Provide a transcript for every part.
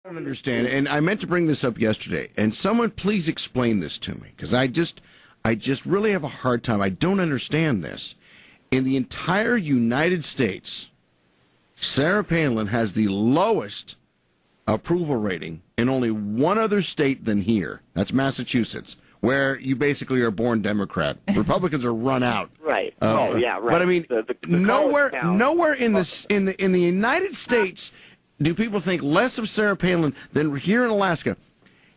I don't understand, and I meant to bring this up yesterday, and someone please explain this to me, because I just really have a hard time. I don't understand this. In the entire United States, Sarah Palin has the lowest approval rating in only one other state than here. That's Massachusetts, where you basically are born Democrat. Republicans are run out. Right. Right. But I mean, the nowhere in the United States do people think less of Sarah Palin than here in Alaska.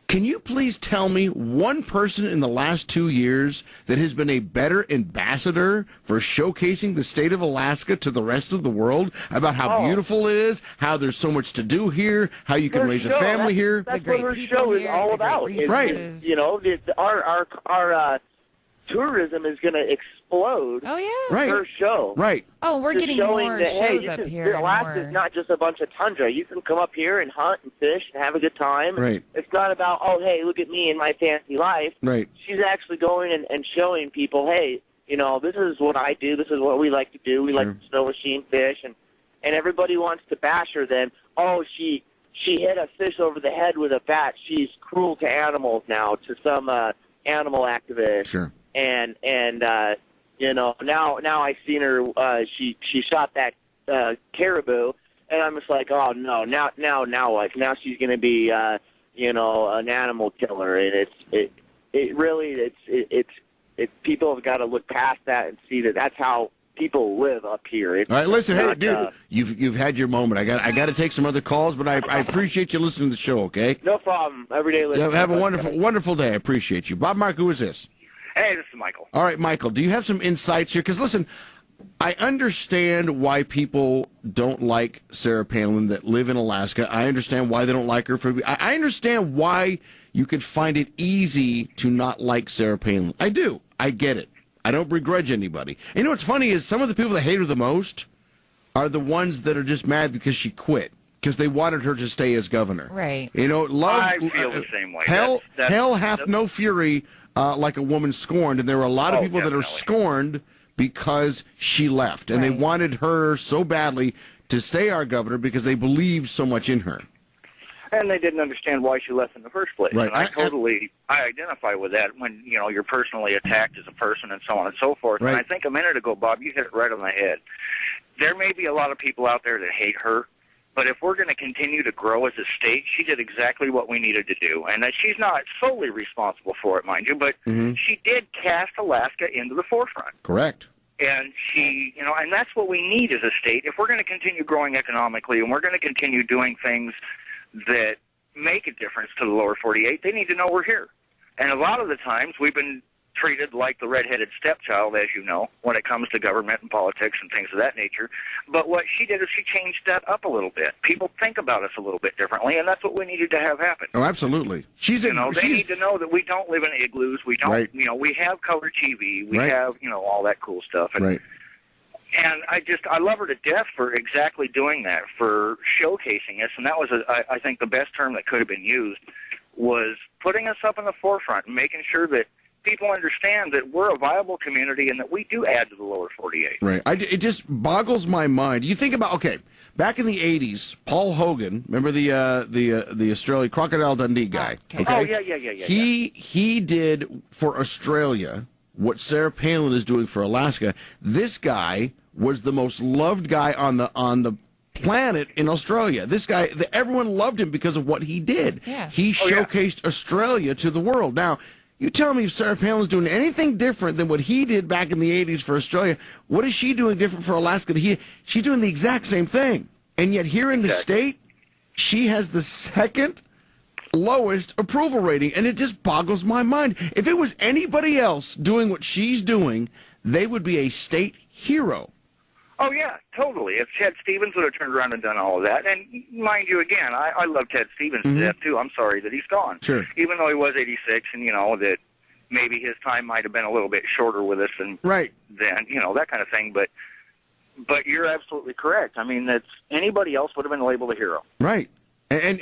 Can you please tell me one person in the last 2 years that has been a better ambassador for showcasing the state of Alaska to the rest of the world about how beautiful it is, how there's so much to do here, how you can raise a family here? That's what her show is all about. Right. You know, our tourism is going to explode. Oh, yeah. Right. Her show. Right. Oh, we're getting more shows up here. Alaska is not just a bunch of tundra. You can come up here and hunt and fish and have a good time. Right. It's not about, oh, hey, look at me and my fancy life. Right. She's actually going and showing people, hey, you know, this is what I do. This is what we like to do. We like to snow machine fish. And everybody wants to bash her then. Oh, she hit a fish over the head with a bat. She's cruel to animals now, to some animal activist. Sure. And you know, now I seen her. She shot that caribou, and I'm just like, oh no, now what? Now she's gonna be you know, an animal killer, and it's people have got to look past that and see that that's how people live up here. All right, listen, hey, dude, you've had your moment. I got to take some other calls, but I appreciate you listening to the show. Okay. No problem. Every day listening. Have a wonderful day. I appreciate you, Bob Mark. Who is this? Hey, this is Michael. All right, Michael, do you have some insights here? Because, listen, I understand why people don't like Sarah Palin that live in Alaska. I understand why they don't like her. I understand why you could find it easy to not like Sarah Palin. I do. I get it. I don't begrudge anybody. And you know what's funny is some of the people that hate her the most are the ones that are just mad because she quit, because they wanted her to stay as governor. Right. You know, I feel the same way. Hell hath no fury like a woman scorned, and there are a lot of people that are scorned because she left, and they wanted her so badly to stay our governor because they believed so much in her. And they didn't understand why she left in the first place. Right. And I identify with that when, you know, you're personally attacked as a person and so on and so forth. Right. And I think a minute ago, Bob, you hit it right on the head. There may be a lot of people out there that hate her, but if we're going to continue to grow as a state, she did exactly what we needed to do. And that she's not solely responsible for it, mind you, but she did cast Alaska into the forefront. Correct. And she, you know, and that's what we need as a state. If we're going to continue growing economically and we're going to continue doing things that make a difference to the lower 48, they need to know we're here. And a lot of the times we've been treated like the redheaded stepchild, as you know, when it comes to government and politics and things of that nature. But what she did is she changed that up a little bit. People think about us a little bit differently, and that's what we needed to have happen. Oh, absolutely. They need to know that we don't live in igloos. We don't, you know, we have color TV. We have, you know, all that cool stuff. And, and I love her to death for exactly doing that, for showcasing us. And that was, I think, the best term that could have been used, was putting us up in the forefront and making sure that people understand that we're a viable community and that we do add to the lower 48. Right. It just boggles my mind. You think about, okay, back in the 80s, Paul Hogan, remember the Australian Crocodile Dundee guy? Okay. Oh, yeah. He did for Australia what Sarah Palin is doing for Alaska. This guy was the most loved guy on the planet in Australia. This guy, everyone loved him because of what he did. Yeah. He showcased Australia to the world. Now, you tell me if Sarah Palin's doing anything different than what he did back in the 80s for Australia, what is she doing different for Alaska? She's doing the exact same thing. And yet here in the state, she has the second lowest approval rating, and it just boggles my mind. If it was anybody else doing what she's doing, they would be a state hero. Oh, yeah, totally. If Ted Stevens would have turned around and done all of that, and mind you, again, I love Ted Stevens to death, too. I'm sorry that he's gone. Sure. Even though he was 86, and, you know, that maybe his time might have been a little bit shorter with us than, you know, that kind of thing. But you're absolutely correct. I mean, that's anybody else would have been labeled a hero. Right. And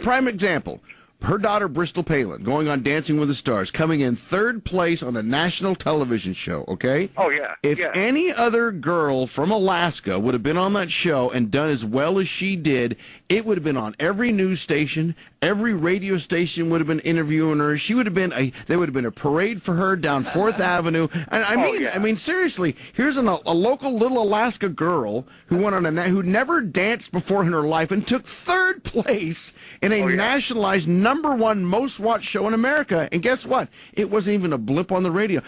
prime example, her daughter, Bristol Palin, going on Dancing with the Stars, coming in third place on a national television show, okay? Oh, yeah. If yeah. any other girl from Alaska would have been on that show and done as well as she did, it would have been on every news station, every radio station would have been interviewing her. She would have been there would have been a parade for her down 4th Avenue. And I mean, seriously, here's a local little Alaska girl who went on who never danced before in her life and took third place in a nationalized #1 most watched show in America. And guess what? It wasn't even a blip on the radio.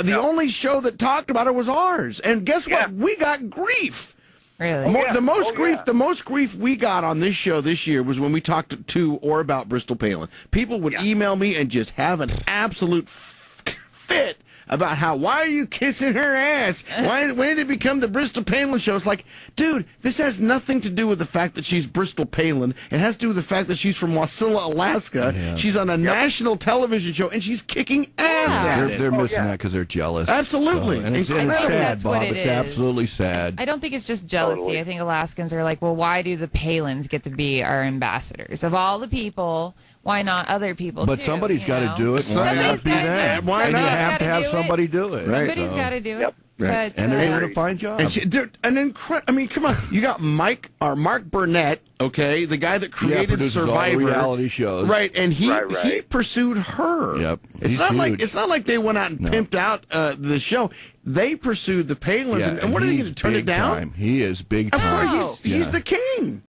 The only show that talked about it was ours. And guess what? We got grief. Really? The most grief we got on this show this year was when we talked to or about Bristol Palin. People would email me and just have an absolute fit about why are you kissing her ass? When did it become the Bristol Palin show? It's like, dude, this has nothing to do with the fact that she's Bristol Palin. It has to do with the fact that she's from Wasilla, Alaska. Yeah. She's on a national television show, and she's kicking ass at it. They're missing that because they're jealous. Absolutely. So, and it's sad, Bob. It's absolutely sad. I don't think it's just jealousy. Totally. I think Alaskans are like, well, why do the Palins get to be our ambassadors? Of all the people, why not other people But too, somebody's got to do it. Why not be that? Why and not? you have to have somebody do it. Somebody's got to do it. Yep. Right. But, And they're doing a fine job. I mean, come on. You got Mark Burnett, okay, the guy that created produces Survivor, all the reality shows, right? And he pursued her. Yep, it's not like they went out and pimped out the show. They pursued the Palins, and what are they going to turn it down? Time. He is big time. He's the king.